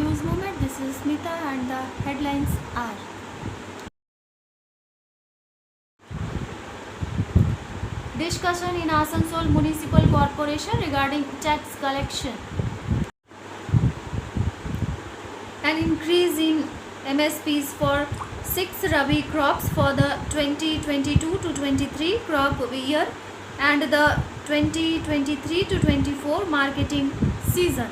News Moment. This is Smita and the headlines are: discussion in Asansol Municipal Corporation regarding tax collection, an increase in MSPs for 6 Rabi crops for the 2022 to 23 crop year and the 2023 to 24 marketing season.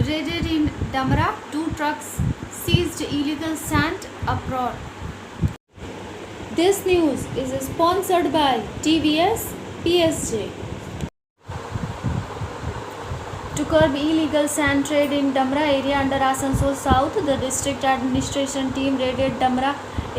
Raided in Damra, 2 trucks seized illegal sand abroad. This news is sponsored by TVS PSJ. To curb illegal sand trade in Damra area under Asansol South, the district administration team raided Damra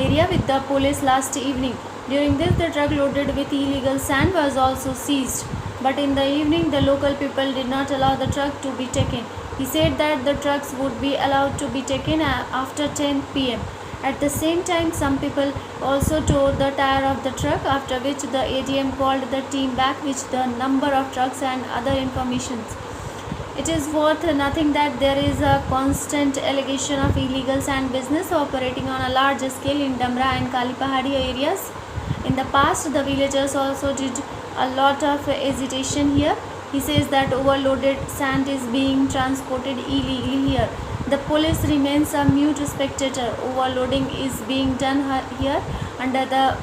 area with the police last evening. During this, the truck loaded with illegal sand was also seized. But in the evening, the local people did not allow the truck to be taken. He said that the trucks would be allowed to be taken after 10 p.m. At the same time, some people also tore the tire of the truck, after which the ADM called the team back with the number of trucks and other information. It is worth noting that there is a constant allegation of illegal sand business operating on a large scale in Damra and Kalipahadi areas. In the past, the villagers also did a lot of agitation here. He says that overloaded sand is being transported illegally here. The police remains a mute spectator. Overloading is being done here under the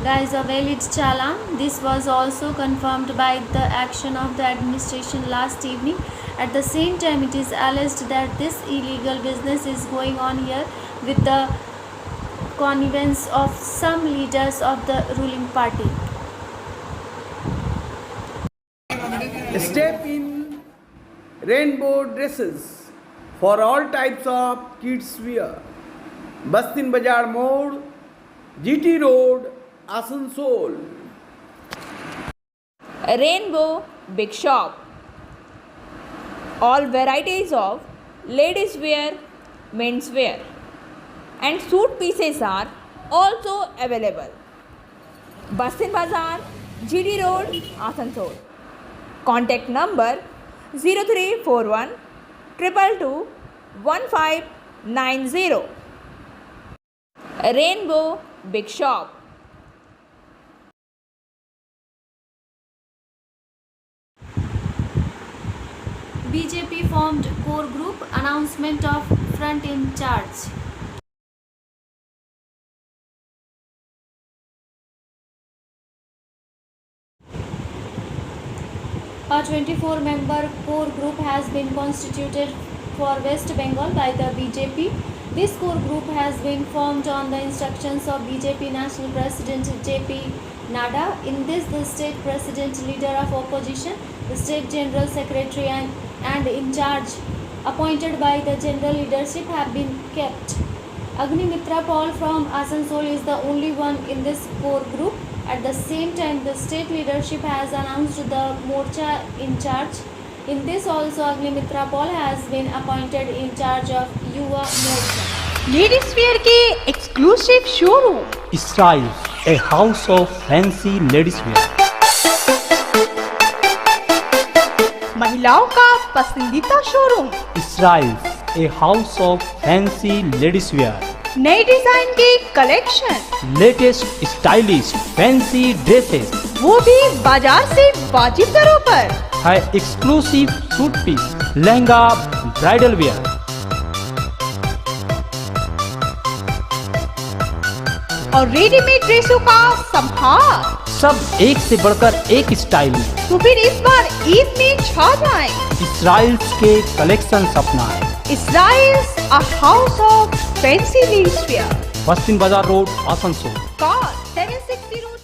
guise of valid challan. This was also confirmed by the action of the administration last evening. At the same time, it is alleged that this illegal business is going on here with the connivance of some leaders of the ruling party. Step in rainbow dresses for all types of kids wear. Bastin Bazaar Mode, GT Road, Asansol. Rainbow Big Shop. All varieties of ladies wear, men's wear and suit pieces are also available. Bastin Bazaar, GD Road, Asansol. Contact number 0341 222 1590. Rainbow Big Shop. BJP formed core group, announcement of front in charge. A 24-member core group has been constituted for West Bengal by the BJP. This core group has been formed on the instructions of BJP National President JP Nadda. In this, the state president, leader of opposition, the state general secretary and in charge appointed by the general leadership have been kept. Agnimitra Paul from Asansol is the only one in this core group. At the same time, the state leadership has announced the Morcha in charge. In this also, Agnimitra Paul has been appointed in charge of Yuva Morcha. Ladies wear के exclusive showroom. Styles, a house of fancy ladies wear. महिलाओं का पसंदीदा showroom. Styles, a house of fancy ladies wear. नए design के collection, Latest stylish fancy dresses. वो भी बाजार से वाजिब दरों पर. है exclusive suit piece, lehenga, bridal wear. और रेडीमेड ड्रेसों का संभार. सब एक से बढ़कर एक स्टाइल में. तो फिर इस बार ईद में छा जाएं. Styles के कलेक्शन अपनाएं. Styles, a house of fancy ladies wear. बस्तिन बाजार road, Asansol. Call 76029.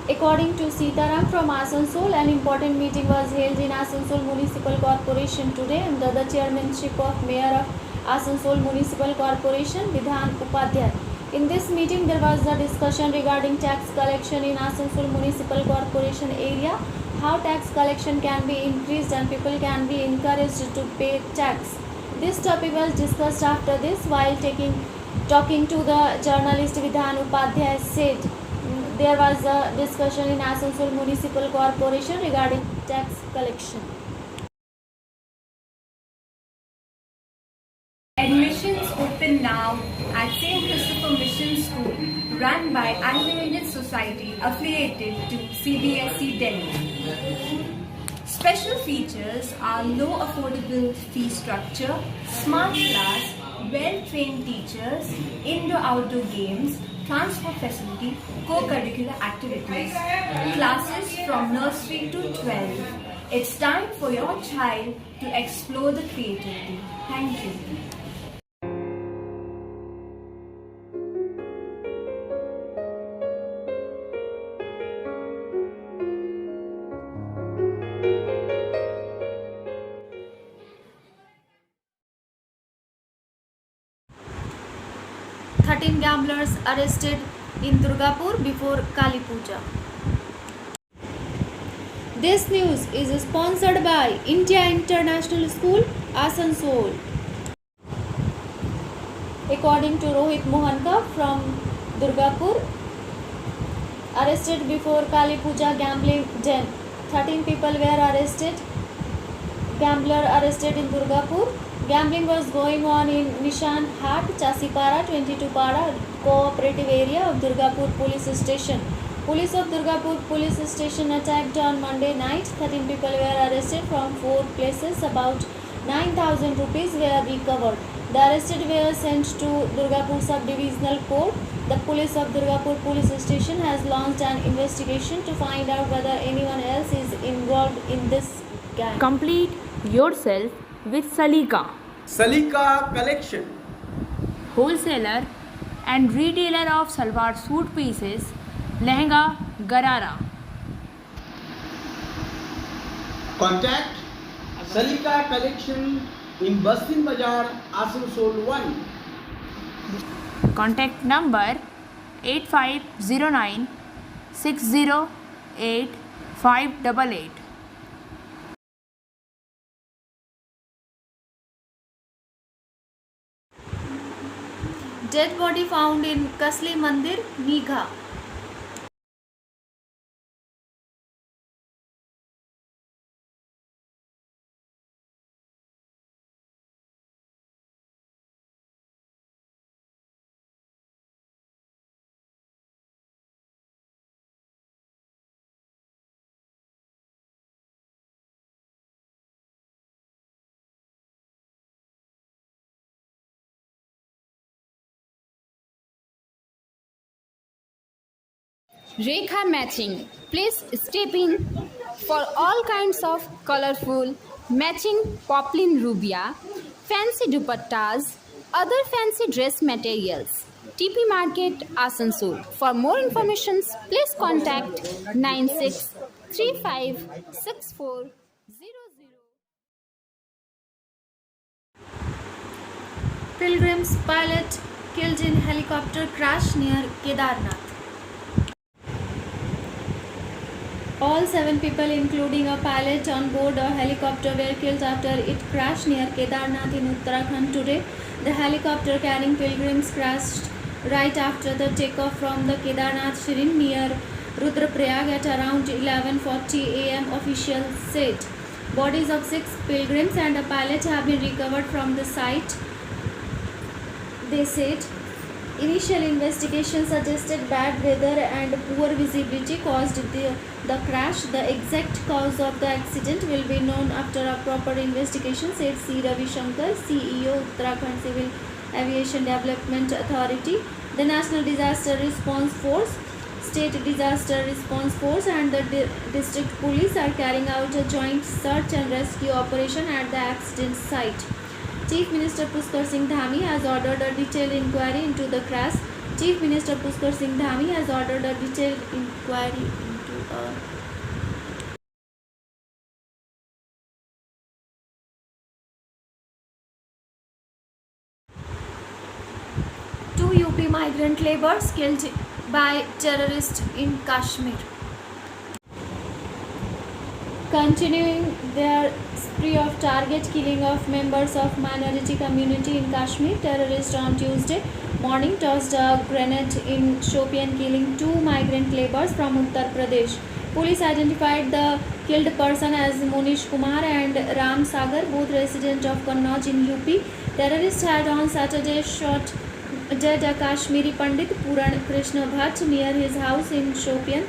According to Sitaram from Asansol, an important meeting was held in Asansol Municipal Corporation today under the chairmanship of Mayor of Asansol Municipal Corporation, Vidhan Upadhyay. In this meeting, there was a discussion regarding tax collection in Asansol Municipal Corporation area, how tax collection can be increased and people can be encouraged to pay tax. This topic was discussed after this while talking to the journalist Vidhan Upadhyay said there was a discussion in Asansol Municipal Corporation regarding tax collection. Admissions open now at St. Christopher Mission School, run by Unlimited Society affiliated to CBSE Delhi. Special features are low affordable fee structure, smart class, well-trained teachers, indoor-outdoor games, transport facility, co-curricular activities, classes from nursery to 12. It's time for your child to explore the creativity. Thank you. Thirteen gamblers arrested in Durgapur before Kali Puja. This news is sponsored by India International School, Asansol. According to Rohit Mohanka from Durgapur, arrested before Kali Puja gambling den. 13 people were arrested. Gambler arrested in Durgapur. Gambling was going on in Nishan Hat, Chasipara, 22 Para cooperative area of Durgapur police station. Police of Durgapur police station attacked on Monday night. 13 people were arrested from 4 places. About 9,000 rupees were recovered. The arrested were sent to Durgapur sub-divisional court. The police of Durgapur police station has launched an investigation to find out whether anyone else is involved in this gang. Complete yourself with Salika, Salika Collection, wholesaler and retailer of salwar suit pieces, lehenga, garara. contact Salika Collection in Bastin Bazar, Asansol 1. Contact number 8509 608 588. Dead body found in Kasli Mandir, Nigha. Rekha matching. Please step in for all kinds of colorful matching poplin rubia, fancy dupattas, other fancy dress materials. TP Market, Asansol. For more information, please contact 96356400. Pilgrim's pilot killed in helicopter crash near Kedarnath. All 7 people, including a pilot on board a helicopter, were killed after it crashed near Kedarnath in Uttarakhand today. The helicopter carrying pilgrims crashed right after the takeoff from the Kedarnath Shrine near Rudraprayag at around 11:40 am, officials said. Bodies of 6 pilgrims and a pilot have been recovered from the site, they said. Initial investigation suggested bad weather and poor visibility caused the crash. The exact cause of the accident will be known after a proper investigation, said C. Ravi Shankar, CEO, Uttarakhand Civil Aviation Development Authority. The National Disaster Response Force, State Disaster Response Force and the District Police are carrying out a joint search and rescue operation at the accident site. Chief Minister Pushkar Singh Dhami has ordered a detailed inquiry into the crash. Chief Minister Pushkar Singh Dhami has ordered a detailed inquiry into a Two UP migrant laborers killed by terrorists in Kashmir. continuing their spree of target killing of members of minority community in Kashmir. Terrorists on Tuesday morning tossed a grenade in Shopian, killing 2 migrant laborers from Uttar Pradesh. Police identified the killed person as Monish Kumar and Ram Sagar, both residents of Kannauj in UP. Terrorists had on Saturday shot dead a Kashmiri Pandit Puran Krishna Bhatt near his house in Shopian.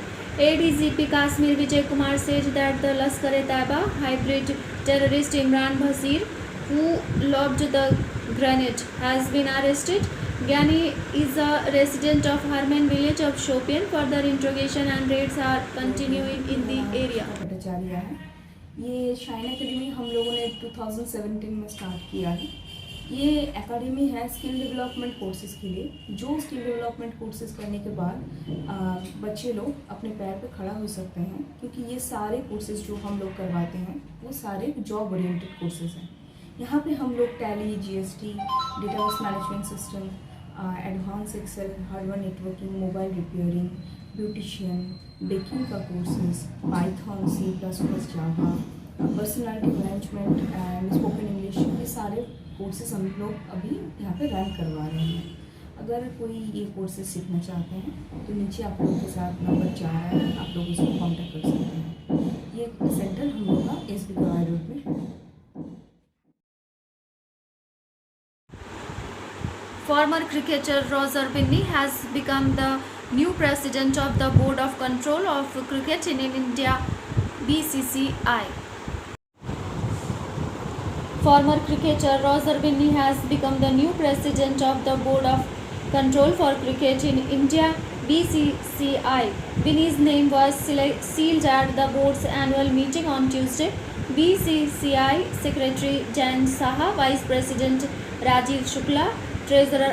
ADGP Kashmir Vijay Kumar said that the Lashkar-e-Taiba hybrid terrorist Imran Bashir, who lobbed the grenade, has been arrested. Gyani is a resident of Harman village of Shopian. Further interrogation and raids are continuing in the area. Bhattacharya है। ये shine academy हम लोगों ने 2017 में start किया है। ये academy है स्किल डेवलपमेंट कोर्सेज़ के लिए। जो स्किल डेवलपमेंट कोर्सेज़ करने के बाद बच्चे लोग अपने पैर पे खड़ा हो सकते हैं, क्योंकि ये सारे कोर्सेज़ जो हम लोग करवाते हैं वो सारे जॉब ओरिएंटेड कोर्सेज़ हैं। यहाँ पे हम लोग Tally, GST, database management system, advance Excel, hardware networking, mobile repairing, beautician, baking का courses, Python, C++, Java, personality management and spoken English, ये सारे कोर्सेज हम लोग अभी यहाँ पे रन करवा रहे हैं। अगर कोई ये कोर्सेज सीखना चाहते हैं तो नीचे आप लोगों के साथ नंबर जा रहा है, आप लोग उसको कॉन्टेक्ट कर सकते हैं। ये सेंटर हम लोग का SB गवाई रोड में है। Former cricketer Roger Binney has become the new president of the Board of Control of Cricket in India, BCCI. Former cricketer Roger Binney has become the new president of the Board of Control for Cricket in India, BCCI. Binney's name was sealed at the board's annual meeting on Tuesday. BCCI Secretary Jain Saha, Vice President Rajiv Shukla, Treasurer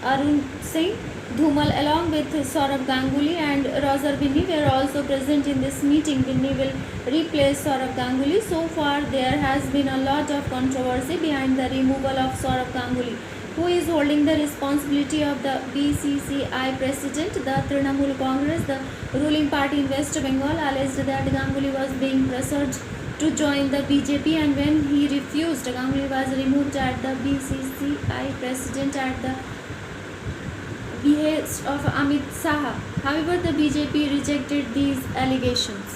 Arun Singh Dhumal, along with Saurav Ganguly and Roger Binney, were also present in this meeting. Binney will replace Saurav Ganguly. So far, there has been a lot of controversy behind the removal of Saurav Ganguly, who is holding the responsibility of the BCCI president. The Trinamool Congress, the ruling party in West Bengal, alleged that Ganguly was being pressured to join the BJP, and when he refused, Ganguly was removed at the BCCI president at the behest of Amit Saha. However, the BJP rejected these allegations.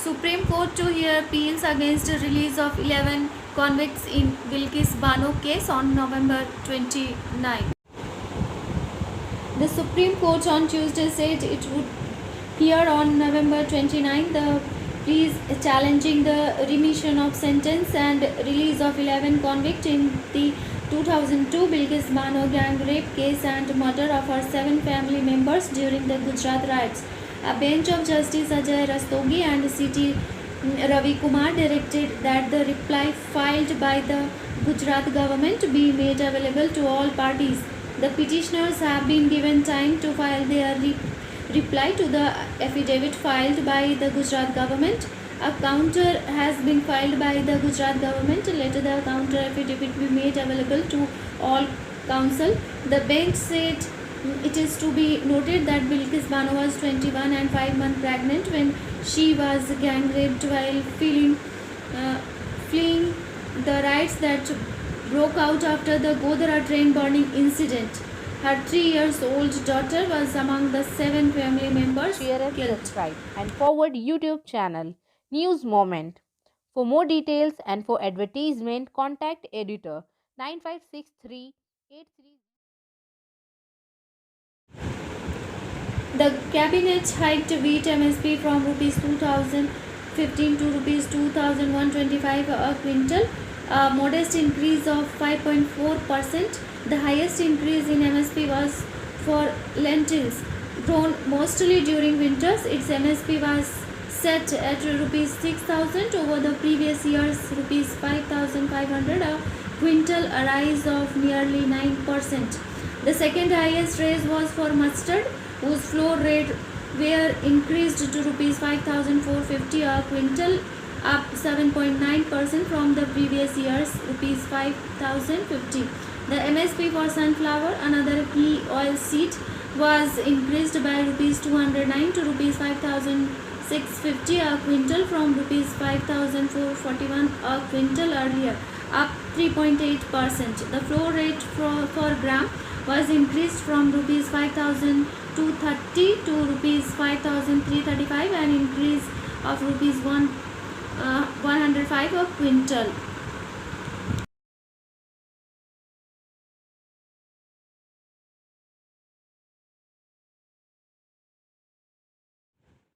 Supreme Court to hear appeals against the release of 11 convicts in Bilkis Bano case on November 29. The Supreme Court on Tuesday said it would hear on November 29 the pleas challenging the remission of sentence and release of 11 convicts in the 2002 Bilkis Bano gang rape case and murder of her 7 family members during the Gujarat riots. A bench of Justice Ajay Rastogi and C.T. Ravi Kumar directed that the reply filed by the Gujarat government be made available to all parties. The petitioners have been given time to file their reply to the affidavit filed by the Gujarat government. A counter has been filed by the Gujarat government. Later, the counter affidavit will be made available to all counsel. The bench said it is to be noted that Bilkis Bano was 21 and 5 months pregnant when she was gang raped while fleeing the riots that broke out after the Godhra train burning incident. Her 3-year-old daughter was among the 7 family members Share and killed. subscribe and forward YouTube channel News Moment. For more details and for advertisement, contact editor 956383. The cabinet hiked wheat MSP from rupees 2015 to rupees 2125 a quintal, a modest increase of 5.4%. The highest increase in MSP was for lentils, grown mostly during winters. Its MSP was set at rupees 6,000 over the previous year's rupees 5,500 a quintal, a rise of nearly 9%. The second highest raise was for mustard, whose floor rate were increased to rupees 5,450 a quintal, up 7.9% from the previous year's rupees 5,050. The MSP for sunflower, another key oil seed, was increased by rupees 209 to rupees 5,650 a quintal from rupees 5,441 a quintal earlier, up 3.8%. The floor rate for gram was increased from rupees 5,230 to rupees 5,335, an increase of rupees 105 a quintal.